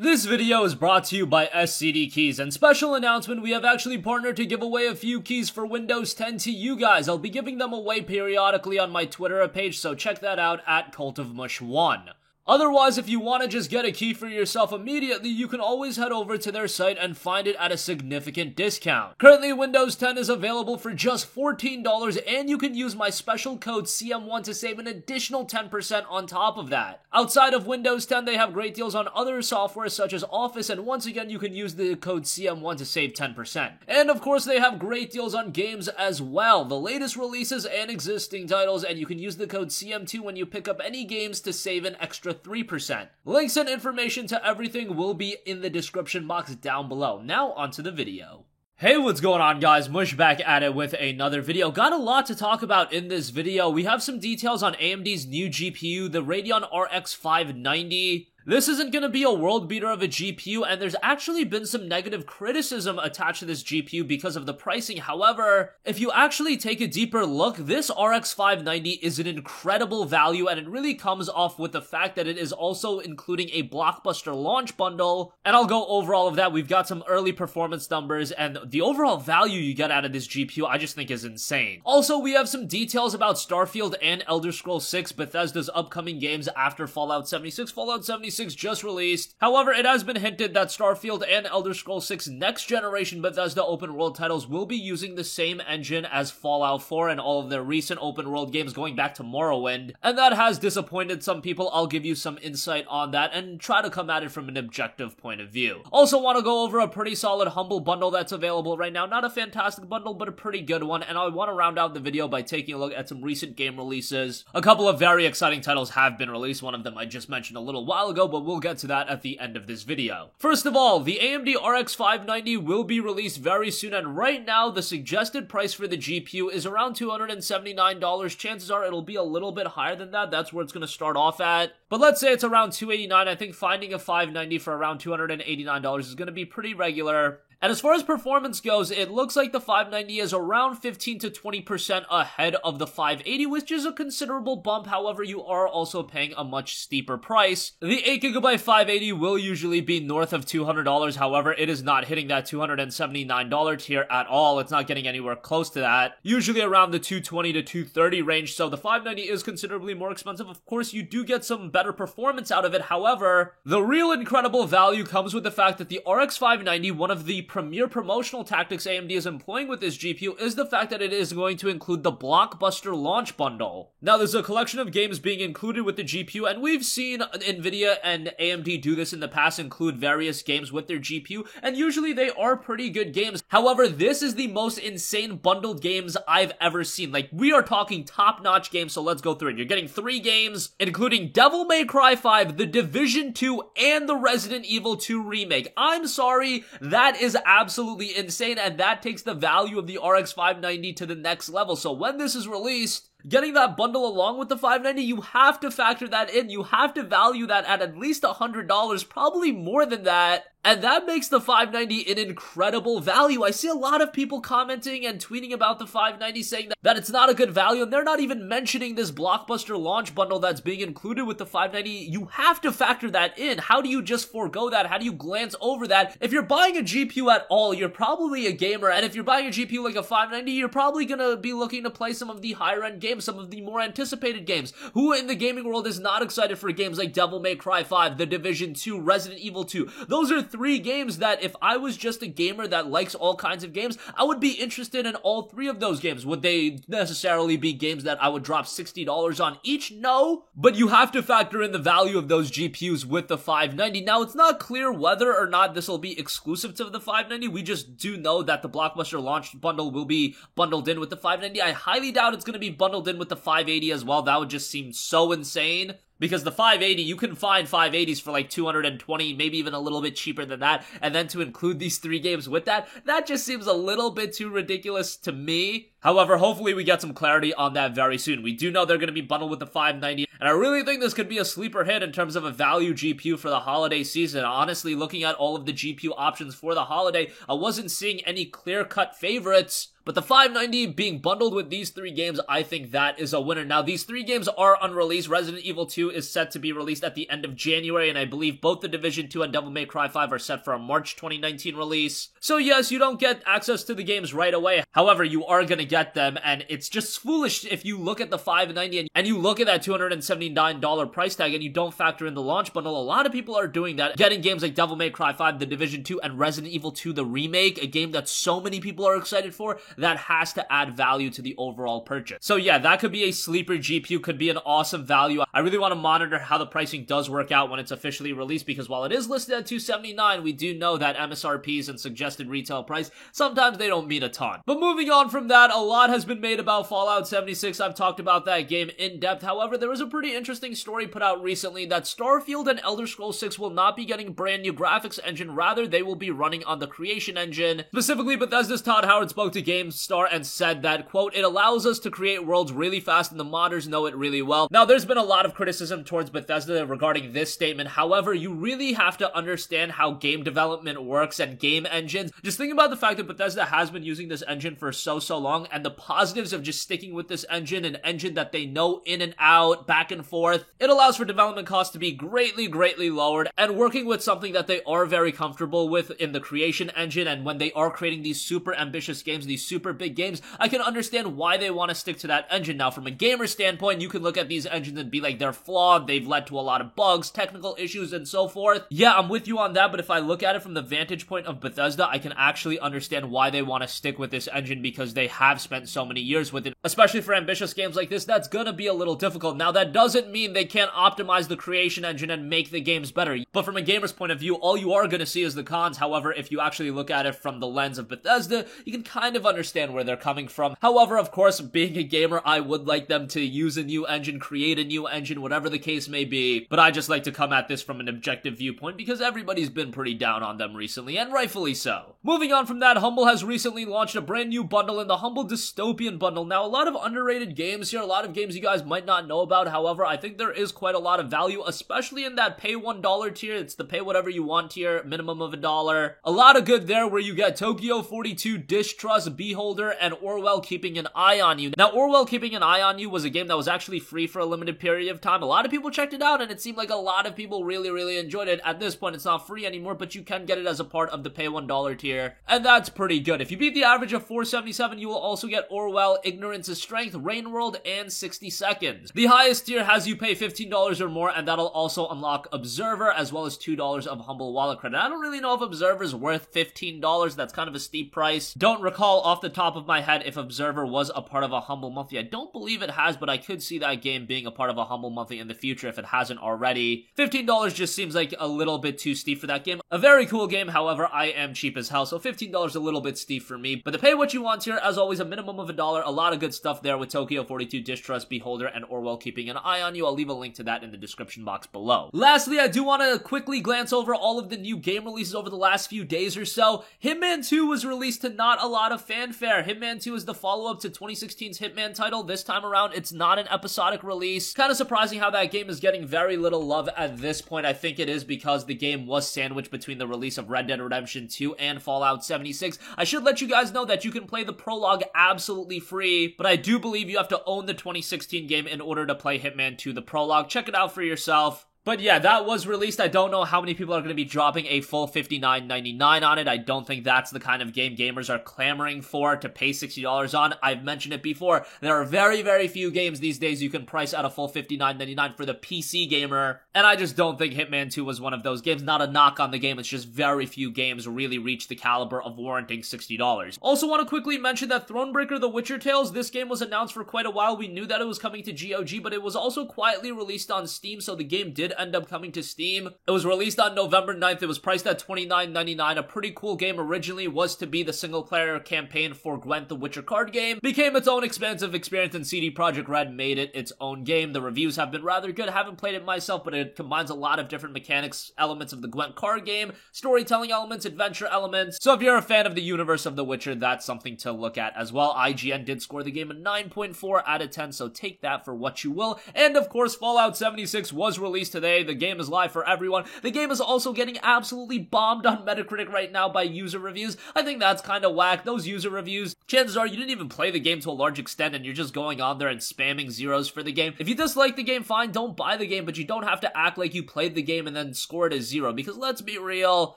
This video is brought to you by SCD Keys, and special announcement, we have actually partnered to give away a few keys for Windows 10 to you guys. I'll be giving them away periodically on my Twitter page, so check that out at CultOfMush1. Otherwise, if you want to just get a key for yourself immediately, you can always head over to their site and find it at a significant discount. Currently, Windows 10 is available for just $14, and you can use my special code CM1 to save an additional 10% on top of that. Outside of Windows 10, they have great deals on other software such as Office, and once again, you can use the code CM1 to save 10%. And of course, they have great deals on games as well, the latest releases and existing titles, and you can use the code CM2 when you pick up any games to save an extra 3%. Links and information to everything will be in the description box down below. Now, onto the video. Hey, what's going on, guys? Mush back at it with another video. Got a lot to talk about in this video. We have some details on AMD's new GPU, the Radeon RX 590. This isn't going to be a world beater of a GPU, and there's actually been some negative criticism attached to this GPU because of the pricing. However, if you actually take a deeper look, this RX 590 is an incredible value, and it really comes off with the fact that it is also including a blockbuster launch bundle, and I'll go over all of that. We've got some early performance numbers, and the overall value you get out of this GPU I just think is insane. Also, we have some details about Starfield and Elder Scrolls 6, Bethesda's upcoming games after Fallout 76. Fallout 76 just released. However, it has been hinted that Starfield and Elder Scrolls 6 next generation Bethesda open world titles will be using the same engine as Fallout 4 and all of their recent open world games going back to Morrowind, and that has disappointed some people. I'll give you some insight on that and try to come at it from an objective point of view. Also want to go over a pretty solid Humble bundle that's available right now. Not a fantastic bundle, but a pretty good one, and I want to round out the video by taking a look at some recent game releases. A couple of very exciting titles have been released. One of them I just mentioned a little while ago, but we'll get to that at the end of this video. First of all, the AMD RX 590 will be released very soon, and right now the suggested price for the GPU is around $279. Chances are it'll be a little bit higher than that. That's where it's going to start off at. But let's say it's around $289. I think finding a 590 for around $289 is going to be pretty regular. And as far as performance goes, it looks like the 590 is around 15 to 20% ahead of the 580, which is a considerable bump. However, you are also paying a much steeper price. The 8GB 580 will usually be north of $200. However, it is not hitting that $279 tier at all. It's not getting anywhere close to that. Usually around the $220 to $230 range, so the 590 is considerably more expensive. Of course, you do get some better performance out of it. However, the real incredible value comes with the fact that the RX 590, one of the premier promotional tactics AMD is employing with this GPU, is the fact that it is going to include the blockbuster launch bundle. Now, there's a collection of games being included with the GPU, and we've seen Nvidia and AMD do this in the past, include various games with their GPU, and usually they are pretty good games. However, this is the most insane bundled games I've ever seen. Like, we are talking top-notch games, so let's go through it. You're getting 3 games, including Devil May Cry 5, The Division 2, and the Resident Evil 2 remake. I'm sorry, that is absolutely insane, and that takes the value of the RX 590 to the next level. So when this is released, getting that bundle along with the 590, you have to factor that in. You have to value that at least $100, probably more than that. And that makes the 590 an incredible value. I see a lot of people commenting and tweeting about the 590 saying that it's not a good value, and they're not even mentioning this blockbuster launch bundle that's being included with the 590. You have to factor that in. How do you just forego that? How do you glance over that? If you're buying a GPU at all, you're probably a gamer, and if you're buying a GPU like a 590, you're probably gonna be looking to play some of the higher end games, some of the more anticipated games. Who in the gaming world is not excited for games like Devil May Cry 5, The Division 2, Resident Evil 2? Those are 3 games that if I was just a gamer that likes all kinds of games, I would be interested in all 3 of those games. Would they necessarily be games that I would drop $60 on each? No, but you have to factor in the value of those GPUs with the 590. Now, it's not clear whether or not this will be exclusive to the 590. We just do know that the blockbuster launch bundle will be bundled in with the 590. I highly doubt it's going to be bundled in with the 580 as well. That would just seem so insane. Because the 580, you can find 580s for like $220, maybe even a little bit cheaper than that, and then to include these 3 games with that, that just seems a little bit too ridiculous to me. However, hopefully we get some clarity on that very soon. We do know they're going to be bundled with the 590, and I really think this could be a sleeper hit in terms of a value GPU for the holiday season. Honestly, looking at all of the GPU options for the holiday, I wasn't seeing any clear-cut favorites. But the 590 being bundled with these 3 games, I think that is a winner. Now, these 3 games are unreleased. Resident Evil 2 is set to be released at the end of January, and I believe both The Division 2 and Devil May Cry 5 are set for a March 2019 release. So yes, you don't get access to the games right away. However, you are going to get them, and it's just foolish if you look at the 590 and you look at that $279 price tag and you don't factor in the launch bundle. A lot of people are doing that, getting games like Devil May Cry 5, The Division 2, and Resident Evil 2 the remake, a game that so many people are excited for. That has to add value to the overall purchase. So yeah, that could be a sleeper GPU, could be an awesome value. I really want to monitor how the pricing does work out when it's officially released, because while it is listed at $279, we do know that MSRPs and suggested retail price, sometimes they don't mean a ton. But moving on from that, a lot has been made about Fallout 76. I've talked about that game in depth. However, there was a pretty interesting story put out recently that Starfield and Elder Scrolls 6 will not be getting brand new graphics engine, rather they will be running on the Creation Engine. Specifically, Bethesda's Todd Howard spoke to GameStar and said that, quote, "It allows us to create worlds really fast and the modders know it really well." Now, there's been a lot of criticism towards Bethesda regarding this statement. However, you really have to understand how game development works and game engines. Just think about the fact that Bethesda has been using this engine for so long, and the positives of just sticking with this engine, an engine that they know in and out, back and forth. It allows for development costs to be greatly lowered, and working with something that they are very comfortable with in the Creation Engine, and when they are creating these super ambitious games, these super big games, I can understand why they want to stick to that engine. Now, from a gamer standpoint, you can look at these engines and be like, they're flawed, they've led to a lot of bugs, technical issues, and so forth. Yeah, I'm with you on that, but if I look at it from the vantage point of Bethesda, I can actually understand why they want to stick with this engine, because they have spent so many years with it. Especially for ambitious games like this, that's gonna be a little difficult. Now, that doesn't mean they can't optimize the Creation Engine and make the games better, but from a gamer's point of view, all you are gonna see is the cons. However, if you actually look at it from the lens of Bethesda, you can kind of understand where they're coming from. However, of course, being a gamer, I would like them to use a new engine, create a new engine, whatever the case may be, but I just like to come at this from an objective viewpoint because everybody's been pretty down on them recently, and rightfully so. Moving on from that, Humble has recently launched a brand new bundle in the Humble Dystopian bundle. Now, a lot of underrated games here, a lot of games you guys might not know about. However, I think there is quite a lot of value, especially in that pay $1 tier. It's the pay whatever you want tier, minimum of $1. A lot of good there, where you get Tokyo 42, Distrust, Beholder, and Orwell Keeping an Eye on You. Now, Orwell Keeping an Eye on You was a game that was actually free for a limited period of time. A lot of people checked it out, and it seemed like a lot of people really enjoyed it. At this point, it's not free anymore, but you can get it as a part of the pay $1 tier, and that's pretty good. If you beat the average of 477, you will also get Orwell, Ignorance is Strength, Rain World, and 60 Seconds. The highest tier has you pay $15 or more, and that'll also unlock Observer, as well as $2 of Humble Wallet credit. I don't really know if Observer's worth $15. That's kind of a steep price. Don't recall off the top of my head if Observer was a part of a Humble Monthly. I don't believe it has, but I could see that game being a part of a Humble Monthly in the future if it hasn't already. $15 just seems like a little bit too steep for that game. A very cool game, however, I am cheap as hell, so $15 a little bit steep for me. But the pay what you want here, as always, a minimum of $1. A lot of good stuff there with Tokyo 42, Distrust, Beholder, and Orwell Keeping an Eye on You. I'll leave a link to that in the description box below. Lastly, I do want to quickly glance over all of the new game releases over the last few days or so. Hitman 2 was released to not a lot of fanfare. Hitman 2 is the follow-up to 2016's Hitman title. This time around, it's not an episodic release. Kind of surprising how that game is getting very little love at this point. I think it is because the game was sandwiched between the release of Red Dead Redemption 2 and Fallout 76. I should let you guys know that you can play the prologue absolutely free, but I do believe you have to own the 2016 game in order to play Hitman 2, the prologue. Check it out for yourself. But yeah, that was released. I don't know how many people are going to be dropping a full $59.99 on it. I don't think that's the kind of game gamers are clamoring for to pay $60 on. I've mentioned it before. There are very few games these days you can price at a full $59.99 for the PC gamer, and I just don't think Hitman 2 was one of those games. Not a knock on the game, it's just very few games really reach the caliber of warranting $60. Also want to quickly mention that Thronebreaker: The Witcher Tales, this game was announced for quite a while. We knew that it was coming to GOG, but it was also quietly released on Steam, so the game did end up coming to Steam. It was released on November 9th. It was priced at $29.99. A pretty cool game. Originally was to be the single-player campaign for Gwent the Witcher card game. Became its own expansive experience, and CD Projekt Red made it its own game. The reviews have been rather good. Haven't played it myself, but It combines a lot of different mechanics, elements of the Gwent card game, storytelling elements, adventure elements. So if you're a fan of the universe of The Witcher, that's something to look at as well. IGN did score the game a 9.4 out of 10, so take that for what you will. And of course, Fallout 76 was released today. The game is live for everyone. The game is also getting absolutely bombed on Metacritic right now by user reviews. I think that's kind of whack. Those user reviews, chances are you didn't even play the game to a large extent and you're just going on there and spamming zeros for the game. If you dislike the game, fine, don't buy the game, but you don't have to act like you played the game and then score it a 0, because let's be real,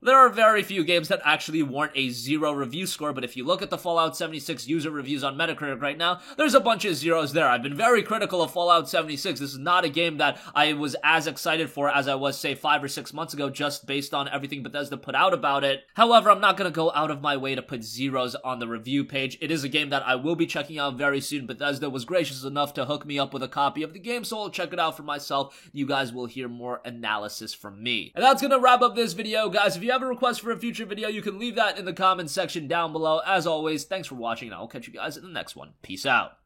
there are very few games that actually warrant a 0 review score. But if you look at the Fallout 76 user reviews on Metacritic right now, there's a bunch of zeros there. I've been very critical of Fallout 76. This is not a game that I was as excited for as I was, say, 5 or 6 months ago, just based on everything Bethesda put out about it. However, I'm not going to go out of my way to put zeros on the review page. It is a game that I will be checking out very soon. Bethesda was gracious enough to hook me up with a copy of the game, so I'll check it out for myself. You guys will hear more analysis from me. And that's going to wrap up this video, guys. If you have a request for a future video, you can leave that in the comments section down below. As always, thanks for watching, and I'll catch you guys in the next one. Peace out.